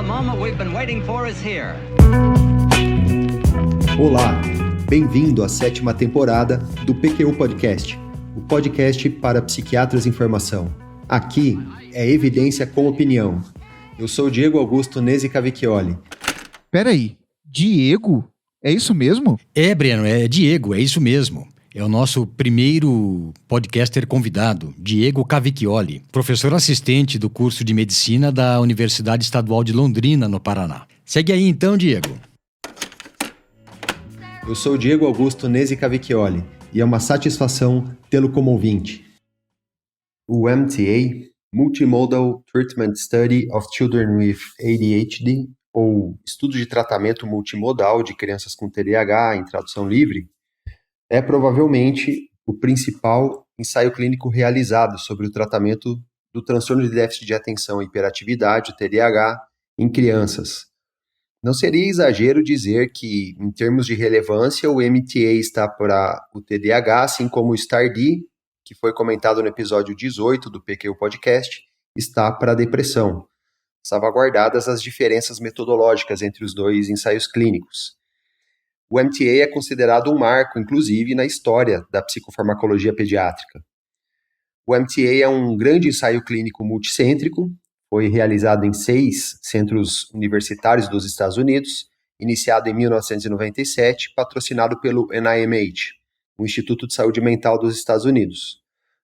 moment we've been waiting for is here. Olá, bem-vindo à 7ª temporada do PQU Podcast, o podcast para psiquiatras em formação. Aqui é evidência com opinião. Eu sou Diego Augusto Nesi Cavicchioli. Peraí, Diego? É isso mesmo? É, Breno, é Diego, é isso mesmo. É o nosso primeiro podcaster convidado, Diego Cavicchioli, professor assistente do curso de Medicina da Universidade Estadual de Londrina, no Paraná. Segue aí então, Diego. Eu sou Diego Augusto Nesi Cavicchioli e é uma satisfação tê-lo como ouvinte. O MTA, Multimodal Treatment Study of Children with ADHD, ou Estudo de Tratamento Multimodal de Crianças com TDAH, em tradução livre, é provavelmente o principal ensaio clínico realizado sobre o tratamento do transtorno de déficit de atenção e hiperatividade, o TDAH, em crianças. Não seria exagero dizer que, em termos de relevância, o MTA está para o TDAH, assim como o STAR-D, que foi comentado no episódio 18 do PQU Podcast, está para a depressão, salvaguardadas as diferenças metodológicas entre os dois ensaios clínicos. O MTA é considerado um marco, inclusive, na história da psicofarmacologia pediátrica. O MTA é um grande ensaio clínico multicêntrico, foi realizado em 6 centros universitários dos Estados Unidos, iniciado em 1997, patrocinado pelo NIMH, o Instituto de Saúde Mental dos Estados Unidos,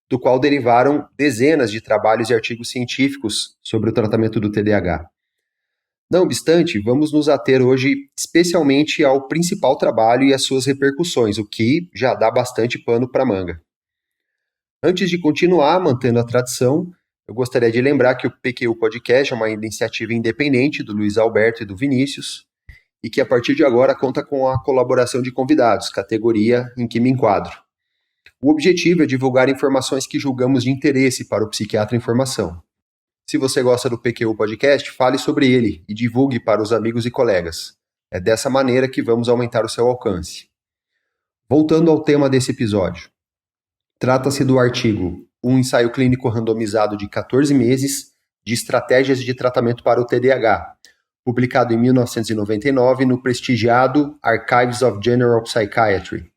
do qual derivaram dezenas de trabalhos e artigos científicos sobre o tratamento do TDAH. Não obstante, vamos nos ater hoje especialmente ao principal trabalho e às suas repercussões, o que já dá bastante pano para manga. Antes de continuar mantendo a tradição, eu gostaria de lembrar que o PQU Podcast é uma iniciativa independente do Luiz Alberto e do Vinícius, e que a partir de agora conta com a colaboração de convidados, categoria em que me enquadro. O objetivo é divulgar informações que julgamos de interesse para o psiquiatra em formação. Se você gosta do PQU Podcast, fale sobre ele e divulgue para os amigos e colegas. É dessa maneira que vamos aumentar o seu alcance. Voltando ao tema desse episódio. Trata-se do artigo Um ensaio clínico randomizado de 14 meses de estratégias de tratamento para o TDAH, publicado em 1999 no prestigiado Archives of General Psychiatry,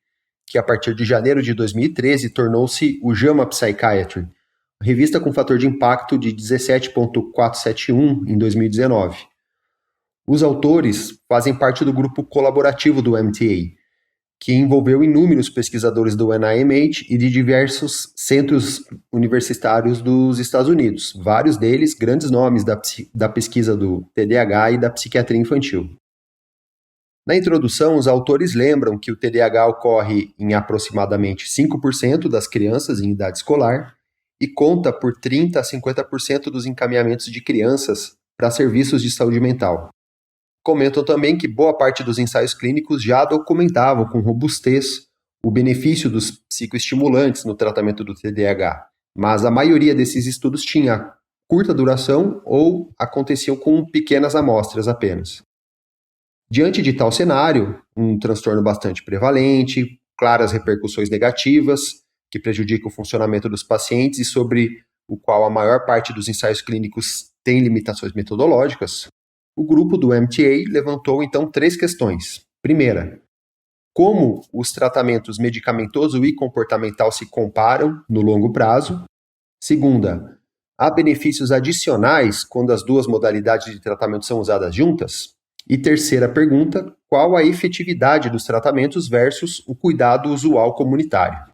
que a partir de janeiro de 2013 tornou-se o JAMA Psychiatry, revista com fator de impacto de 17.471 em 2019. Os autores fazem parte do grupo colaborativo do MTA, que envolveu inúmeros pesquisadores do NIMH e de diversos centros universitários dos Estados Unidos, vários deles grandes nomes da pesquisa do TDAH e da psiquiatria infantil. Na introdução, os autores lembram que o TDAH ocorre em aproximadamente 5% das crianças em idade escolar, e conta por 30% a 50% dos encaminhamentos de crianças para serviços de saúde mental. Comentam também que boa parte dos ensaios clínicos já documentavam com robustez o benefício dos psicoestimulantes no tratamento do TDAH, mas a maioria desses estudos tinha curta duração ou aconteciam com pequenas amostras apenas. Diante de tal cenário, um transtorno bastante prevalente, claras repercussões negativas, que prejudica o funcionamento dos pacientes e sobre o qual a maior parte dos ensaios clínicos tem limitações metodológicas, o grupo do MTA levantou então 3 questões. Primeira, como os tratamentos medicamentoso e comportamental se comparam no longo prazo? Segunda, há benefícios adicionais quando as duas modalidades de tratamento são usadas juntas? E terceira pergunta, qual a efetividade dos tratamentos versus o cuidado usual comunitário?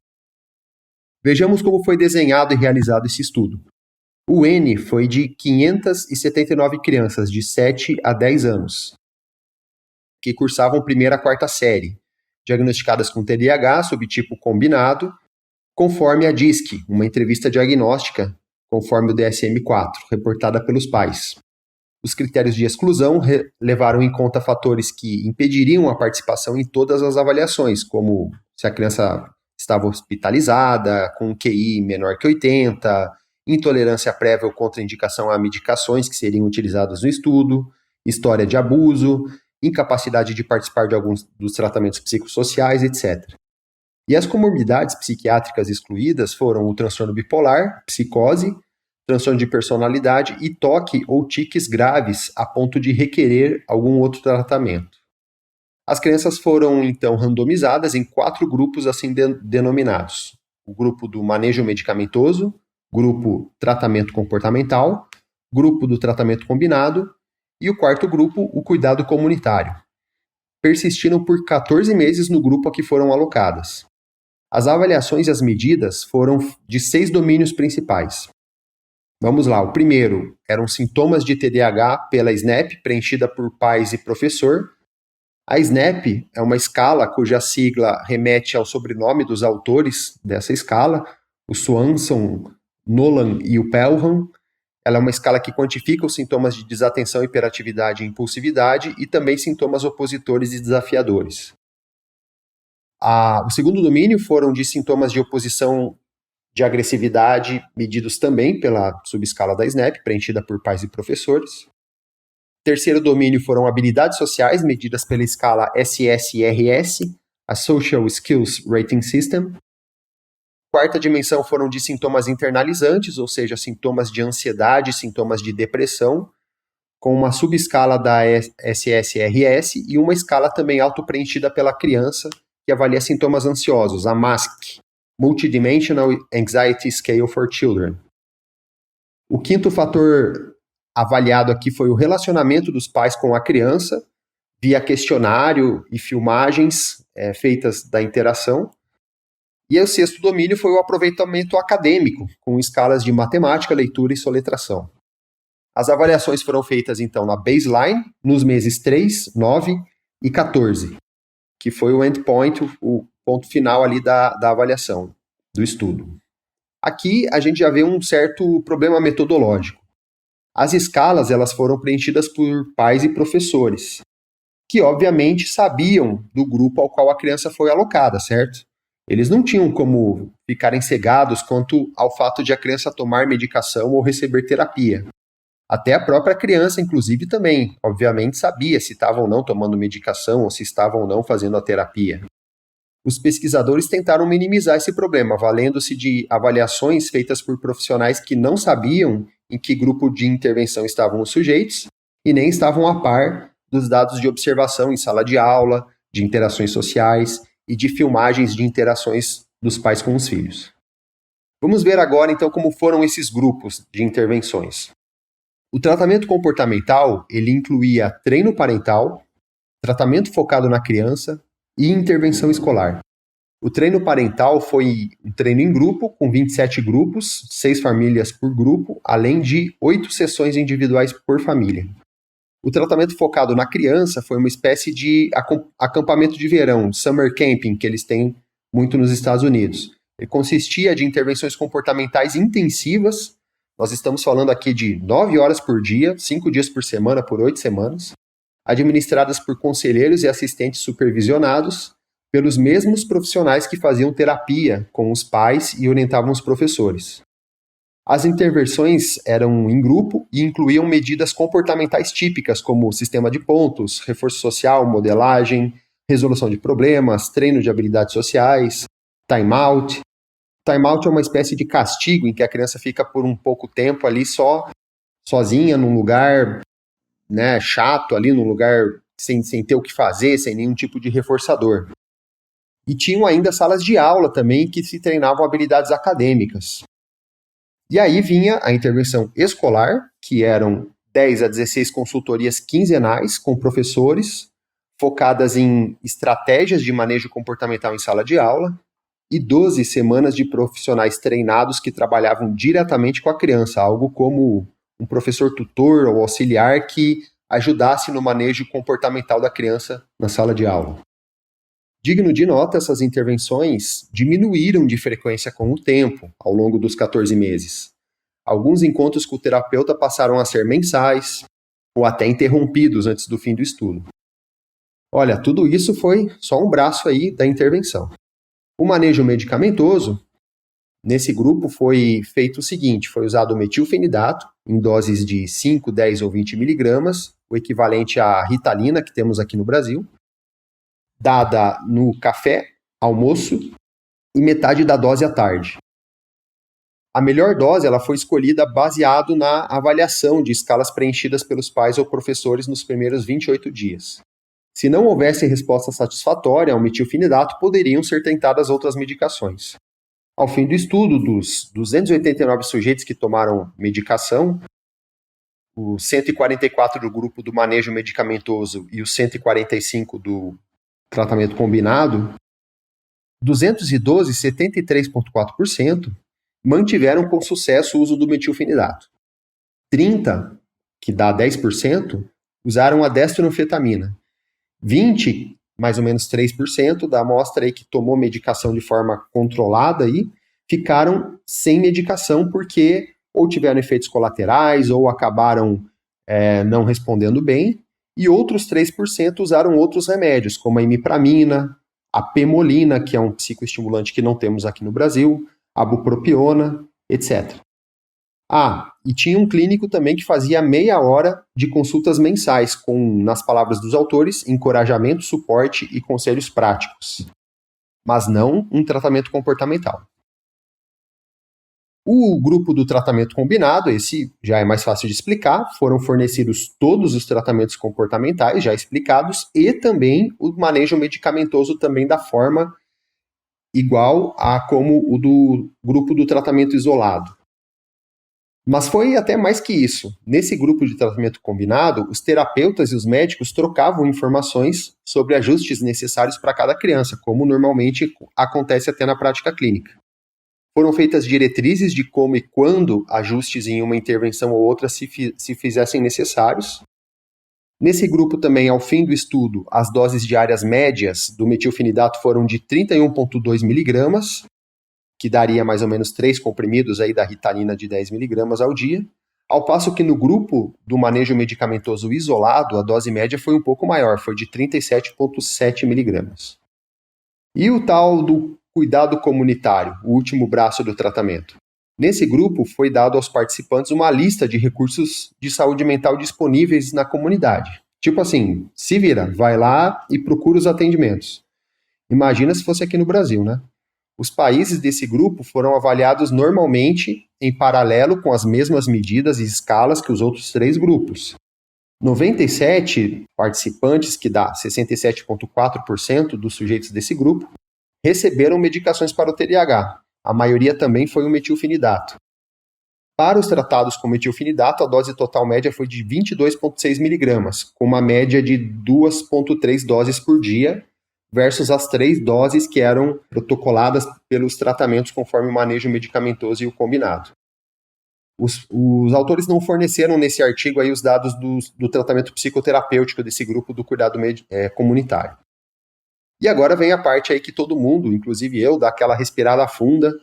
Vejamos como foi desenhado e realizado esse estudo. O N foi de 579 crianças de 7 a 10 anos, que cursavam primeira a 4ª série, diagnosticadas com TDAH subtipo combinado, conforme a DISC, uma entrevista diagnóstica, conforme o DSM-4, reportada pelos pais. Os critérios de exclusão levaram em conta fatores que impediriam a participação em todas as avaliações, como se a criança estava hospitalizada, com um QI menor que 80, intolerância prévia ou contraindicação a medicações que seriam utilizadas no estudo, história de abuso, incapacidade de participar de alguns dos tratamentos psicossociais, etc. E as comorbidades psiquiátricas excluídas foram o transtorno bipolar, psicose, transtorno de personalidade e toque ou tiques graves a ponto de requerer algum outro tratamento. As crianças foram, então, randomizadas em 4 grupos assim denominados. O grupo do manejo medicamentoso, grupo tratamento comportamental, grupo do tratamento combinado e o 4º grupo, o cuidado comunitário. Persistiram por 14 meses no grupo a que foram alocadas. As avaliações e as medidas foram de 6 domínios principais. Vamos lá, o primeiro eram sintomas de TDAH pela SNAP, preenchida por pais e professor. A SNAP é uma escala cuja sigla remete ao sobrenome dos autores dessa escala, o Swanson, Nolan e o Pelham. Ela é uma escala que quantifica os sintomas de desatenção, hiperatividade e impulsividade e também sintomas opositores e desafiadores. O segundo domínio foram de sintomas de oposição de agressividade, medidos também pela subescala da SNAP, preenchida por pais e professores. Terceiro domínio foram habilidades sociais, medidas pela escala SSRS, a Social Skills Rating System. Quarta dimensão foram de sintomas internalizantes, ou seja, sintomas de ansiedade, sintomas de depressão, com uma subescala da SSRS e uma escala também autopreenchida pela criança, que avalia sintomas ansiosos, a MASC, Multidimensional Anxiety Scale for Children. O quinto fator avaliado aqui foi o relacionamento dos pais com a criança, via questionário e filmagens feitas da interação. E o sexto domínio foi o aproveitamento acadêmico, com escalas de matemática, leitura e soletração. As avaliações foram feitas, então, na baseline, nos meses 3, 9 e 14, que foi o endpoint, o ponto final ali da avaliação, do estudo. Aqui a gente já vê um certo problema metodológico. As escalas elas foram preenchidas por pais e professores, que obviamente sabiam do grupo ao qual a criança foi alocada, certo? Eles não tinham como ficarem cegados quanto ao fato de a criança tomar medicação ou receber terapia. Até a própria criança, inclusive, também, obviamente, sabia se estavam ou não tomando medicação ou se estavam ou não fazendo a terapia. Os pesquisadores tentaram minimizar esse problema, valendo-se de avaliações feitas por profissionais que não sabiam em que grupo de intervenção estavam os sujeitos e nem estavam a par dos dados de observação em sala de aula, de interações sociais e de filmagens de interações dos pais com os filhos. Vamos ver agora, então, como foram esses grupos de intervenções. O tratamento comportamental, ele incluía treino parental, tratamento focado na criança e intervenção escolar. O treino parental foi um treino em grupo, com 27 grupos, 6 famílias por grupo, além de 8 sessões individuais por família. O tratamento focado na criança foi uma espécie de acampamento de verão, summer camping, que eles têm muito nos Estados Unidos. Ele consistia de intervenções comportamentais intensivas. Nós estamos falando aqui de 9 horas por dia, 5 dias por semana, por 8 semanas, administradas por conselheiros e assistentes supervisionados pelos mesmos profissionais que faziam terapia com os pais e orientavam os professores. As intervenções eram em grupo e incluíam medidas comportamentais típicas, como sistema de pontos, reforço social, modelagem, resolução de problemas, treino de habilidades sociais, time-out. Time-out é uma espécie de castigo em que a criança fica por um pouco tempo ali sozinha, num lugar chato, ali num lugar sem ter o que fazer, sem nenhum tipo de reforçador. E tinham ainda salas de aula também que se treinavam habilidades acadêmicas. E aí vinha a intervenção escolar, que eram 10 a 16 consultorias quinzenais com professores, focadas em estratégias de manejo comportamental em sala de aula, e 12 semanas de profissionais treinados que trabalhavam diretamente com a criança, algo como um professor tutor ou auxiliar que ajudasse no manejo comportamental da criança na sala de aula. Digno de nota, essas intervenções diminuíram de frequência com o tempo, ao longo dos 14 meses. Alguns encontros com o terapeuta passaram a ser mensais ou até interrompidos antes do fim do estudo. Olha, tudo isso foi só um braço aí da intervenção. O manejo medicamentoso, nesse grupo foi feito o seguinte, foi usado o metilfenidato em doses de 5, 10 ou 20 miligramas, o equivalente à Ritalina que temos aqui no Brasil, dada no café, almoço e metade da dose à tarde. A melhor dose ela foi escolhida baseado na avaliação de escalas preenchidas pelos pais ou professores nos primeiros 28 dias. Se não houvesse resposta satisfatória ao metilfenidato, poderiam ser tentadas outras medicações. Ao fim do estudo, dos 289 sujeitos que tomaram medicação, os 144 do grupo do manejo medicamentoso e os 145 do tratamento combinado, 212, 73,4%, mantiveram com sucesso o uso do metilfenidato. 30, que dá 10%, usaram a destronfetamina. 20, mais ou menos 3% da amostra aí que tomou medicação de forma controlada aí, ficaram sem medicação porque ou tiveram efeitos colaterais ou acabaram não respondendo bem, e outros 3% usaram outros remédios, como a imipramina, a pemolina, que é um psicoestimulante que não temos aqui no Brasil, a bupropiona, etc. E tinha um clínico também que fazia meia hora de consultas mensais, com, nas palavras dos autores, encorajamento, suporte e conselhos práticos, mas não um tratamento comportamental. O grupo do tratamento combinado, esse já é mais fácil de explicar, foram fornecidos todos os tratamentos comportamentais já explicados e também o manejo medicamentoso também da forma igual a como o do grupo do tratamento isolado. Mas foi até mais que isso. Nesse grupo de tratamento combinado, os terapeutas e os médicos trocavam informações sobre ajustes necessários para cada criança, como normalmente acontece até na prática clínica. Foram feitas diretrizes de como e quando ajustes em uma intervenção ou outra se fizessem necessários. Nesse grupo também, ao fim do estudo, as doses diárias médias do metilfenidato foram de 31,2 miligramas, que daria mais ou menos 3 comprimidos aí da ritalina de 10 miligramas ao dia, ao passo que no grupo do manejo medicamentoso isolado, a dose média foi um pouco maior, foi de 37,7 miligramas. E o tal do cuidado comunitário, o último braço do tratamento. Nesse grupo, foi dado aos participantes uma lista de recursos de saúde mental disponíveis na comunidade. Tipo assim, se vira, vai lá e procura os atendimentos. Imagina se fosse aqui no Brasil, né? Os países desse grupo foram avaliados normalmente em paralelo com as mesmas medidas e escalas que os outros 3 grupos. 97 participantes, que dá 67,4% dos sujeitos desse grupo, receberam medicações para o TDAH. A maioria também foi o metilfenidato. Para os tratados com metilfenidato, a dose total média foi de 22,6 miligramas, com uma média de 2,3 doses por dia, versus as 3 doses que eram protocoladas pelos tratamentos conforme o manejo medicamentoso e o combinado. Os autores não forneceram nesse artigo aí os dados do tratamento psicoterapêutico desse grupo do cuidado comunitário. E agora vem a parte aí que todo mundo, inclusive eu, dá aquela respirada funda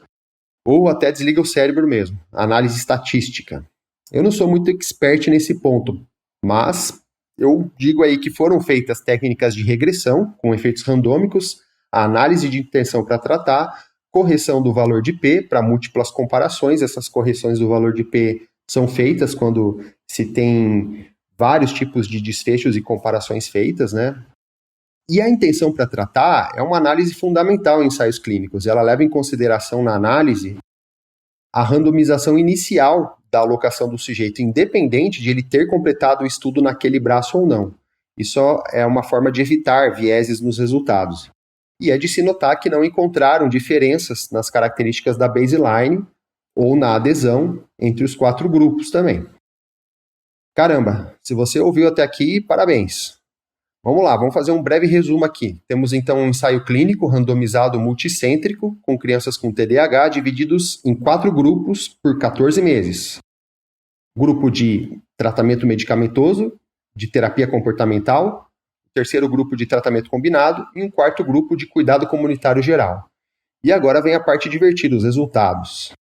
ou até desliga o cérebro mesmo, a análise estatística. Eu não sou muito expert nesse ponto, mas eu digo aí que foram feitas técnicas de regressão com efeitos randômicos, a análise de intenção para tratar, correção do valor de P para múltiplas comparações. Essas correções do valor de P são feitas quando se tem vários tipos de desfechos e comparações feitas, né? E a intenção para tratar é uma análise fundamental em ensaios clínicos. Ela leva em consideração na análise a randomização inicial da alocação do sujeito, independente de ele ter completado o estudo naquele braço ou não. Isso é uma forma de evitar vieses nos resultados. E é de se notar que não encontraram diferenças nas características da baseline ou na adesão entre os 4 grupos também. Caramba, se você ouviu até aqui, parabéns! Vamos lá, vamos fazer um breve resumo aqui. Temos então um ensaio clínico randomizado multicêntrico com crianças com TDAH divididos em 4 grupos por 14 meses. Grupo de tratamento medicamentoso, de terapia comportamental, terceiro grupo de tratamento combinado e um 4º grupo de cuidado comunitário geral. E agora vem a parte divertida, os resultados.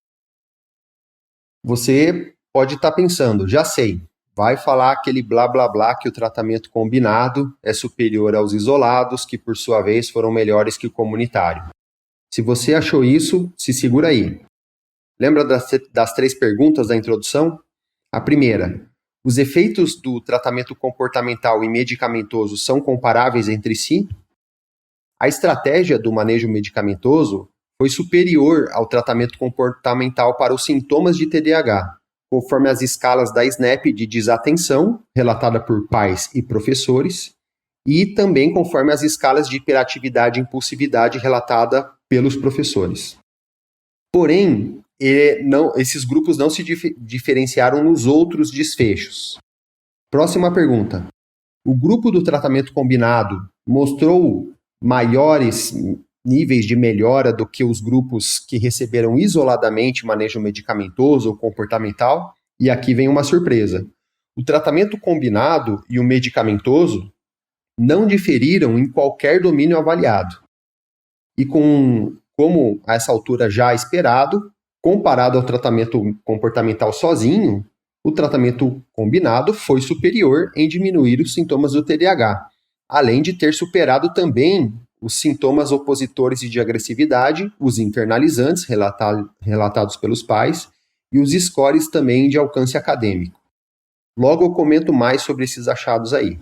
Você pode estar pensando, já sei, vai falar aquele blá blá blá que o tratamento combinado é superior aos isolados, que por sua vez foram melhores que o comunitário. Se você achou isso, se segura aí. Lembra das 3 perguntas da introdução? A primeira, os efeitos do tratamento comportamental e medicamentoso são comparáveis entre si? A estratégia do manejo medicamentoso foi superior ao tratamento comportamental para os sintomas de TDAH, conforme as escalas da SNAP de desatenção, relatada por pais e professores, e também conforme as escalas de hiperatividade e impulsividade relatada pelos professores. Porém, esses grupos não se diferenciaram nos outros desfechos. Próxima pergunta. O grupo do tratamento combinado mostrou maiores níveis de melhora do que os grupos que receberam isoladamente manejo medicamentoso ou comportamental? E aqui vem uma surpresa. O tratamento combinado e o medicamentoso não diferiram em qualquer domínio avaliado. E como a essa altura já esperado, comparado ao tratamento comportamental sozinho, o tratamento combinado foi superior em diminuir os sintomas do TDAH, além de ter superado também os sintomas opositores de agressividade, os internalizantes relatados pelos pais e os scores também de alcance acadêmico. Logo eu comento mais sobre esses achados aí.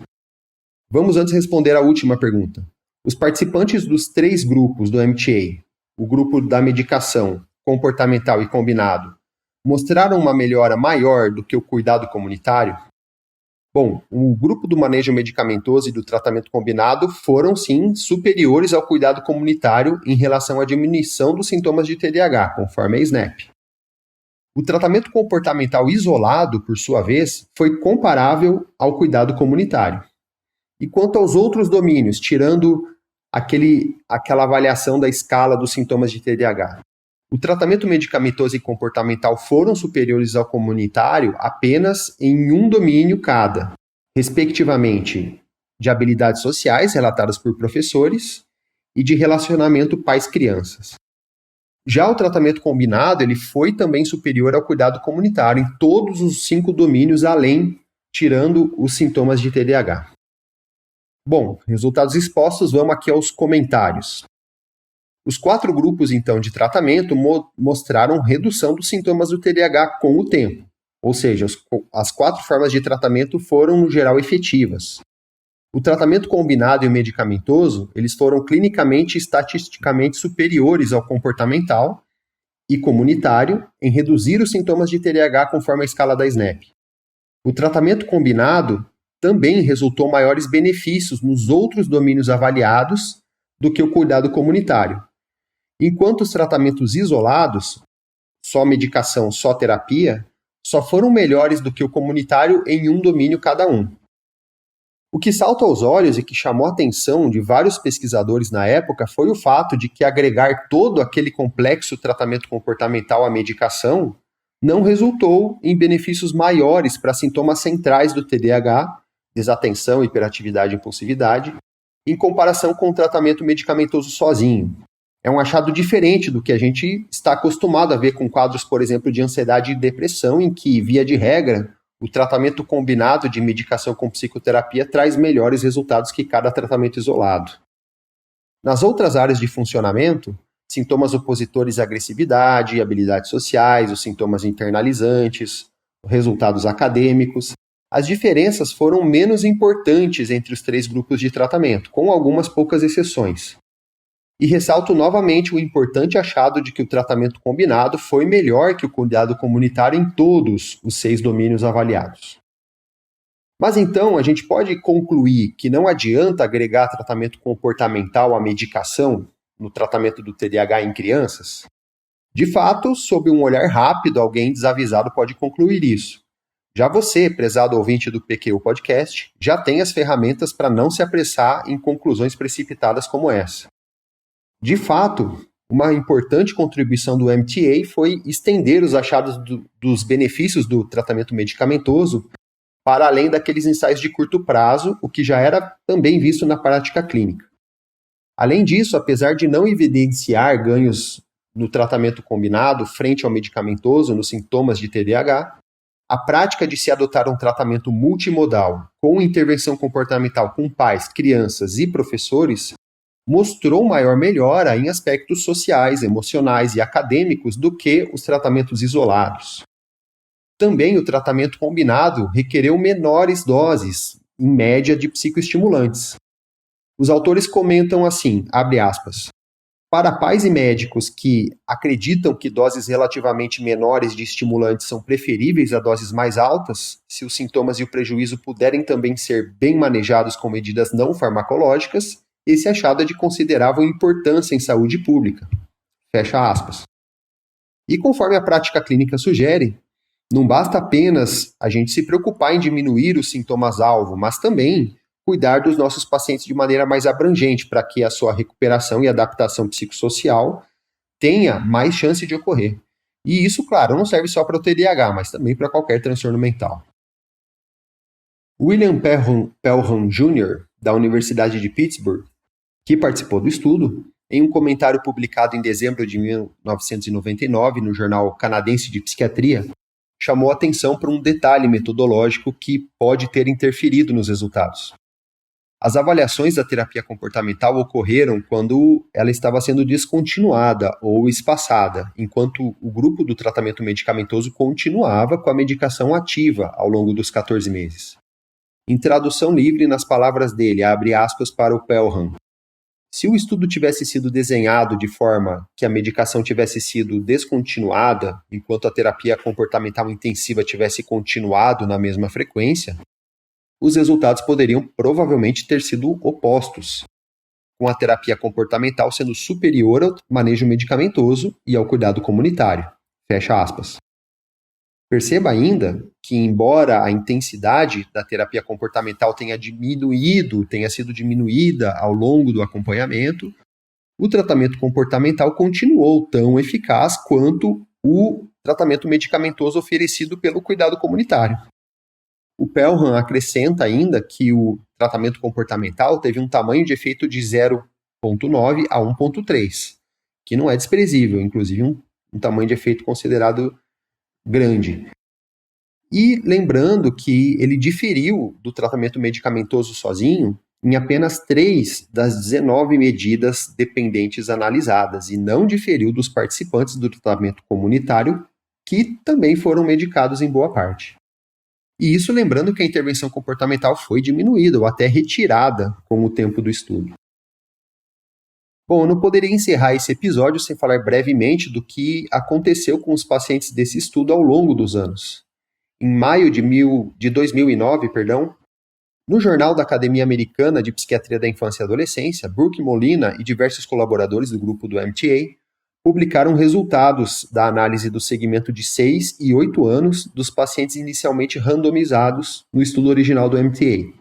Vamos antes responder a última pergunta. Os participantes dos 3 grupos do MTA, o grupo da medicação, comportamental e combinado, mostraram uma melhora maior do que o cuidado comunitário? Bom, o grupo do manejo medicamentoso e do tratamento combinado foram, sim, superiores ao cuidado comunitário em relação à diminuição dos sintomas de TDAH, conforme a SNAP. O tratamento comportamental isolado, por sua vez, foi comparável ao cuidado comunitário. E quanto aos outros domínios, tirando aquela avaliação da escala dos sintomas de TDAH, o tratamento medicamentoso e comportamental foram superiores ao comunitário apenas em um domínio cada, respectivamente de habilidades sociais relatadas por professores e de relacionamento pais-crianças. Já o tratamento combinado ele foi também superior ao cuidado comunitário em todos os 5 domínios, tirando os sintomas de TDAH. Bom, resultados expostos, vamos aqui aos comentários. Os 4 grupos, então, de tratamento mostraram redução dos sintomas do TDAH com o tempo. Ou seja, as 4 formas de tratamento foram, no geral, efetivas. O tratamento combinado e o medicamentoso, eles foram clinicamente e estatisticamente superiores ao comportamental e comunitário em reduzir os sintomas de TDAH conforme a escala da SNAP. O tratamento combinado também resultou maiores benefícios nos outros domínios avaliados do que o cuidado comunitário. Enquanto os tratamentos isolados, só medicação, só terapia, só foram melhores do que o comunitário em um domínio cada um. O que salta aos olhos e que chamou a atenção de vários pesquisadores na época foi o fato de que agregar todo aquele complexo tratamento comportamental à medicação não resultou em benefícios maiores para sintomas centrais do TDAH, desatenção, hiperatividade e impulsividade, em comparação com o tratamento medicamentoso sozinho. É um achado diferente do que a gente está acostumado a ver com quadros, por exemplo, de ansiedade e depressão, em que, via de regra, o tratamento combinado de medicação com psicoterapia traz melhores resultados que cada tratamento isolado. Nas outras áreas de funcionamento, sintomas opositores à agressividade, habilidades sociais, os sintomas internalizantes, resultados acadêmicos, as diferenças foram menos importantes entre os 3 grupos de tratamento, com algumas poucas exceções. E ressalto novamente o importante achado de que o tratamento combinado foi melhor que o cuidado comunitário em todos os 6 domínios avaliados. Mas então, a gente pode concluir que não adianta agregar tratamento comportamental à medicação no tratamento do TDAH em crianças? De fato, sob um olhar rápido, alguém desavisado pode concluir isso. Já você, prezado ouvinte do PQU Podcast, já tem as ferramentas para não se apressar em conclusões precipitadas como essa. De fato, uma importante contribuição do MTA foi estender os achados dos benefícios do tratamento medicamentoso para além daqueles ensaios de curto prazo, o que já era também visto na prática clínica. Além disso, apesar de não evidenciar ganhos no tratamento combinado frente ao medicamentoso nos sintomas de TDAH, a prática de se adotar um tratamento multimodal com intervenção comportamental com pais, crianças e professores mostrou maior melhora em aspectos sociais, emocionais e acadêmicos do que os tratamentos isolados. Também o tratamento combinado requereu menores doses, em média, de psicoestimulantes. Os autores comentam assim, abre aspas, Para pais e médicos que acreditam que doses relativamente menores de estimulantes são preferíveis a doses mais altas, se os sintomas e o prejuízo puderem também ser bem manejados com medidas não farmacológicas, esse achado é de considerável importância em saúde pública. Fecha aspas. E conforme a prática clínica sugere, não basta apenas a gente se preocupar em diminuir os sintomas-alvo, mas também cuidar dos nossos pacientes de maneira mais abrangente para que a sua recuperação e adaptação psicossocial tenha mais chance de ocorrer. E isso, claro, não serve só para o TDAH, mas também para qualquer transtorno mental. William Pelham Jr., da Universidade de Pittsburgh, que participou do estudo, em um comentário publicado em dezembro de 1999 no Jornal Canadense de Psiquiatria, chamou atenção para um detalhe metodológico que pode ter interferido nos resultados. As avaliações da terapia comportamental ocorreram quando ela estava sendo descontinuada ou espaçada, enquanto o grupo do tratamento medicamentoso continuava com a medicação ativa ao longo dos 14 meses. Em tradução livre, nas palavras dele, abre aspas para o Pelham, se o estudo tivesse sido desenhado de forma que a medicação tivesse sido descontinuada, enquanto a terapia comportamental intensiva tivesse continuado na mesma frequência, os resultados poderiam provavelmente ter sido opostos, com a terapia comportamental sendo superior ao manejo medicamentoso e ao cuidado comunitário. Fecha aspas. Perceba ainda que, embora a intensidade da terapia comportamental tenha sido diminuída ao longo do acompanhamento, o tratamento comportamental continuou tão eficaz quanto o tratamento medicamentoso oferecido pelo cuidado comunitário. O Pelham acrescenta ainda que o tratamento comportamental teve um tamanho de efeito de 0,9 a 1,3, que não é desprezível, inclusive um tamanho de efeito considerado grande. E lembrando que ele diferiu do tratamento medicamentoso sozinho em apenas 3 das 19 medidas dependentes analisadas e não diferiu dos participantes do tratamento comunitário, que também foram medicados em boa parte. E isso lembrando que a intervenção comportamental foi diminuída ou até retirada com o tempo do estudo. Bom, eu não poderia encerrar esse episódio sem falar brevemente do que aconteceu com os pacientes desse estudo ao longo dos anos. Em maio de 2009, no Jornal da Academia Americana de Psiquiatria da Infância e Adolescência, Brooke Molina e diversos colaboradores do grupo do MTA publicaram resultados da análise do segmento de 6 e 8 anos dos pacientes inicialmente randomizados no estudo original do MTA.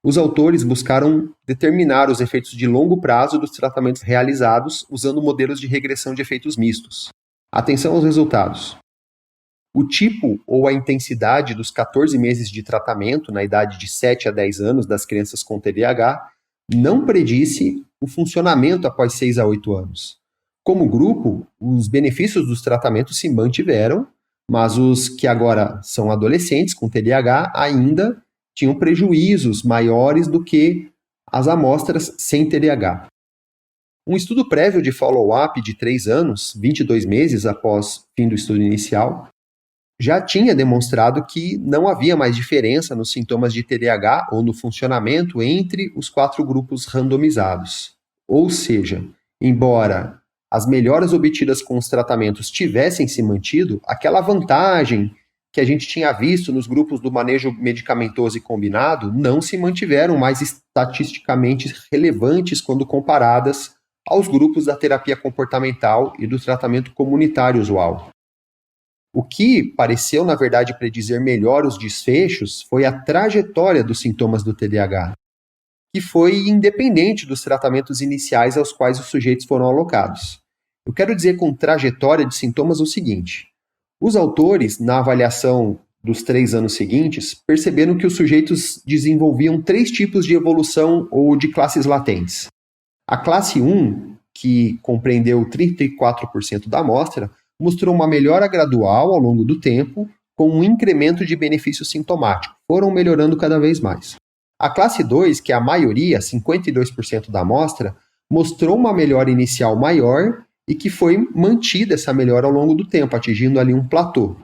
Os autores buscaram determinar os efeitos de longo prazo dos tratamentos realizados usando modelos de regressão de efeitos mistos. Atenção aos resultados. O tipo ou a intensidade dos 14 meses de tratamento na idade de 7 a 10 anos das crianças com TDAH não predisse o funcionamento após 6 a 8 anos. Como grupo, os benefícios dos tratamentos se mantiveram, mas os que agora são adolescentes com TDAH ainda tinham prejuízos maiores do que as amostras sem TDAH. Um estudo prévio de follow-up de 3 anos, 22 meses após fim do estudo inicial, já tinha demonstrado que não havia mais diferença nos sintomas de TDAH ou no funcionamento entre os 4 grupos randomizados. Ou seja, embora as melhoras obtidas com os tratamentos tivessem se mantido, aquela vantagem que a gente tinha visto nos grupos do manejo medicamentoso e combinado não se mantiveram mais estatisticamente relevantes quando comparadas aos grupos da terapia comportamental e do tratamento comunitário usual. O que pareceu, na verdade, predizer melhor os desfechos foi a trajetória dos sintomas do TDAH, que foi independente dos tratamentos iniciais aos quais os sujeitos foram alocados. Eu quero dizer com trajetória de sintomas o seguinte: os autores, na avaliação dos 3 anos seguintes, perceberam que os sujeitos desenvolviam 3 tipos de evolução ou de classes latentes. A classe 1, que compreendeu 34% da amostra, mostrou uma melhora gradual ao longo do tempo, com um incremento de benefício sintomático. Foram melhorando cada vez mais. A classe 2, que é a maioria, 52% da amostra, mostrou uma melhora inicial maior e que foi mantida essa melhora ao longo do tempo, atingindo ali um platô.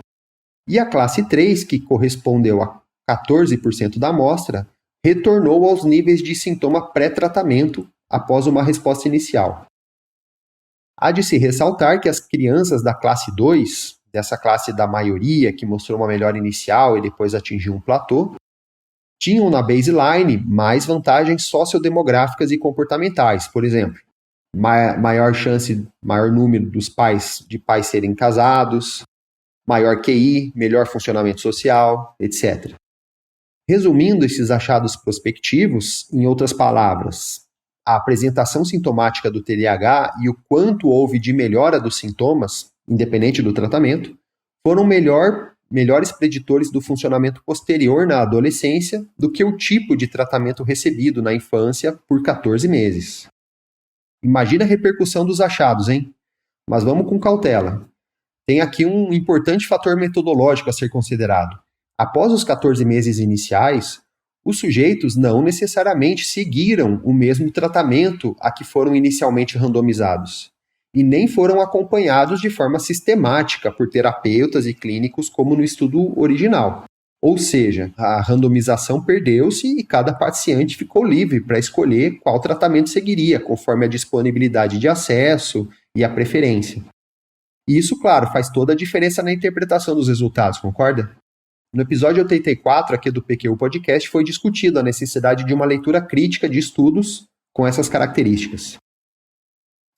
E a classe 3, que correspondeu a 14% da amostra, retornou aos níveis de sintoma pré-tratamento após uma resposta inicial. Há de se ressaltar que as crianças da classe 2, dessa classe da maioria que mostrou uma melhora inicial e depois atingiu um platô, tinham na baseline mais vantagens sociodemográficas e comportamentais, por exemplo, maior chance, maior número de pais serem casados, maior QI, melhor funcionamento social, etc. Resumindo esses achados prospectivos, em outras palavras, a apresentação sintomática do TDAH e o quanto houve de melhora dos sintomas, independente do tratamento, foram melhores preditores do funcionamento posterior na adolescência do que o tipo de tratamento recebido na infância por 14 meses. Imagina a repercussão dos achados, hein? Mas vamos com cautela. Tem aqui um importante fator metodológico a ser considerado. Após os 14 meses iniciais, os sujeitos não necessariamente seguiram o mesmo tratamento a que foram inicialmente randomizados, e nem foram acompanhados de forma sistemática por terapeutas e clínicos como no estudo original. Ou seja, a randomização perdeu-se e cada paciente ficou livre para escolher qual tratamento seguiria, conforme a disponibilidade de acesso e a preferência. E isso, claro, faz toda a diferença na interpretação dos resultados, concorda? No episódio 84 aqui do PQ Podcast foi discutido a necessidade de uma leitura crítica de estudos com essas características.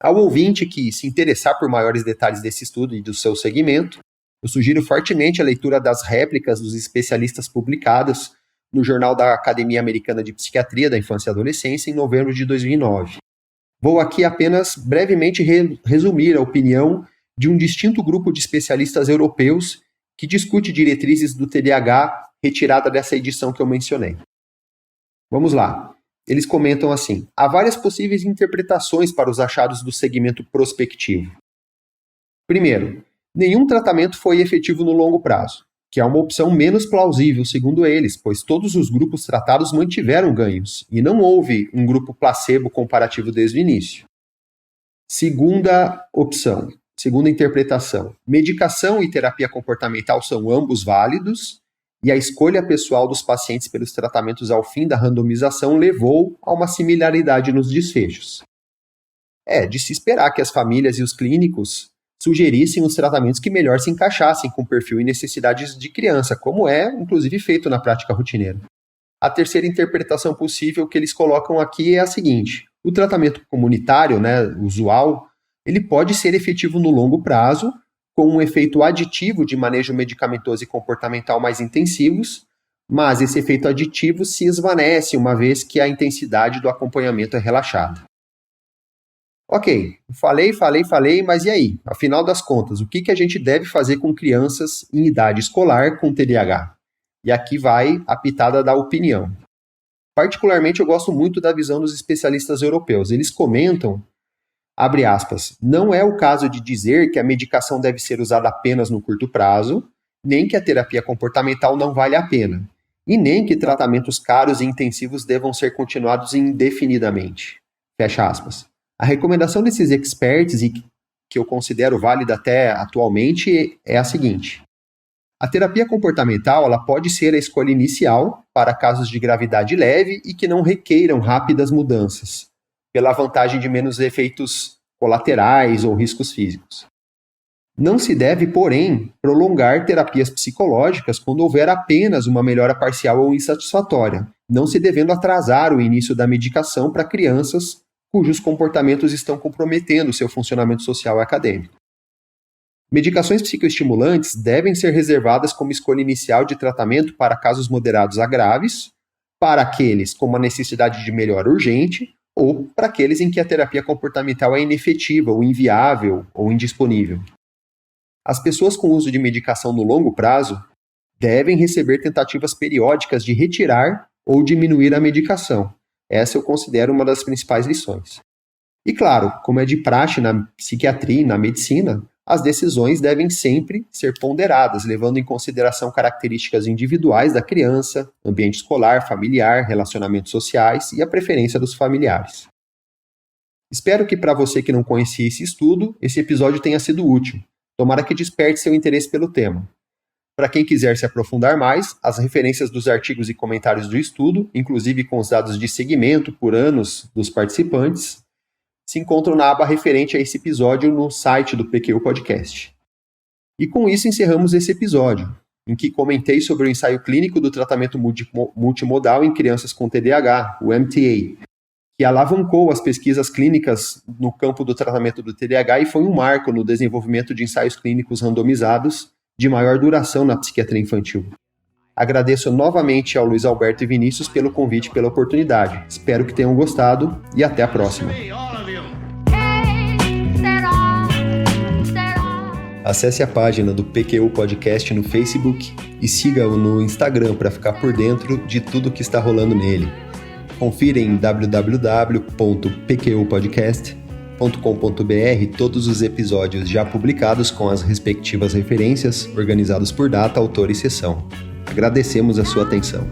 Ao ouvinte que se interessar por maiores detalhes desse estudo e do seu segmento, eu sugiro fortemente a leitura das réplicas dos especialistas publicadas no Jornal da Academia Americana de Psiquiatria da Infância e Adolescência em novembro de 2009. Vou aqui apenas brevemente resumir a opinião de um distinto grupo de especialistas europeus que discute diretrizes do TDAH retirada dessa edição que eu mencionei. Vamos lá. Eles comentam assim: há várias possíveis interpretações para os achados do segmento prospectivo. Primeiro, nenhum tratamento foi efetivo no longo prazo, que é uma opção menos plausível, segundo eles, pois todos os grupos tratados mantiveram ganhos, e não houve um grupo placebo comparativo desde o início. Segunda interpretação, medicação e terapia comportamental são ambos válidos, e a escolha pessoal dos pacientes pelos tratamentos ao fim da randomização levou a uma similaridade nos desfechos. É de se esperar que as famílias e os clínicos sugerissem os tratamentos que melhor se encaixassem com o perfil e necessidades de criança, como é, inclusive, feito na prática rotineira. A terceira interpretação possível que eles colocam aqui é a seguinte: o tratamento comunitário, usual, ele pode ser efetivo no longo prazo, com um efeito aditivo de manejo medicamentoso e comportamental mais intensivos, mas esse efeito aditivo se esvanece uma vez que a intensidade do acompanhamento é relaxada. Ok, falei, mas e aí? Afinal das contas, o que a gente deve fazer com crianças em idade escolar com TDAH? E aqui vai a pitada da opinião. Particularmente, eu gosto muito da visão dos especialistas europeus. Eles comentam, abre aspas, não é o caso de dizer que a medicação deve ser usada apenas no curto prazo, nem que a terapia comportamental não vale a pena, e nem que tratamentos caros e intensivos devam ser continuados indefinidamente. Fecha aspas. A recomendação desses experts, e que eu considero válida até atualmente, é a seguinte: a terapia comportamental ela pode ser a escolha inicial para casos de gravidade leve e que não requeiram rápidas mudanças, pela vantagem de menos efeitos colaterais ou riscos físicos. Não se deve, porém, prolongar terapias psicológicas quando houver apenas uma melhora parcial ou insatisfatória, não se devendo atrasar o início da medicação para crianças cujos comportamentos estão comprometendo seu funcionamento social e acadêmico. Medicações psicoestimulantes devem ser reservadas como escolha inicial de tratamento para casos moderados a graves, para aqueles com uma necessidade de melhora urgente, ou para aqueles em que a terapia comportamental é inefetiva, ou inviável, ou indisponível. As pessoas com uso de medicação no longo prazo devem receber tentativas periódicas de retirar ou diminuir a medicação. Essa eu considero uma das principais lições. E claro, como é de praxe na psiquiatria e na medicina, as decisões devem sempre ser ponderadas, levando em consideração características individuais da criança, ambiente escolar, familiar, relacionamentos sociais e a preferência dos familiares. Espero que para você que não conhecia esse estudo, esse episódio tenha sido útil. Tomara que desperte seu interesse pelo tema. Para quem quiser se aprofundar mais, as referências dos artigos e comentários do estudo, inclusive com os dados de segmento por anos dos participantes, se encontram na aba referente a esse episódio no site do PQU Podcast. E com isso encerramos esse episódio, em que comentei sobre o ensaio clínico do tratamento multimodal em crianças com TDAH, o MTA, que alavancou as pesquisas clínicas no campo do tratamento do TDAH e foi um marco no desenvolvimento de ensaios clínicos randomizados de maior duração na psiquiatria infantil. Agradeço novamente ao Luiz Alberto e Vinícius pelo convite e pela oportunidade. Espero que tenham gostado e até a próxima. Acesse a página do PQU Podcast no Facebook e siga-o no Instagram para ficar por dentro de tudo que está rolando nele. Confira em www.pqpodcast.com.br todos os episódios já publicados com as respectivas referências, organizados por data, autor e sessão. Agradecemos a sua atenção.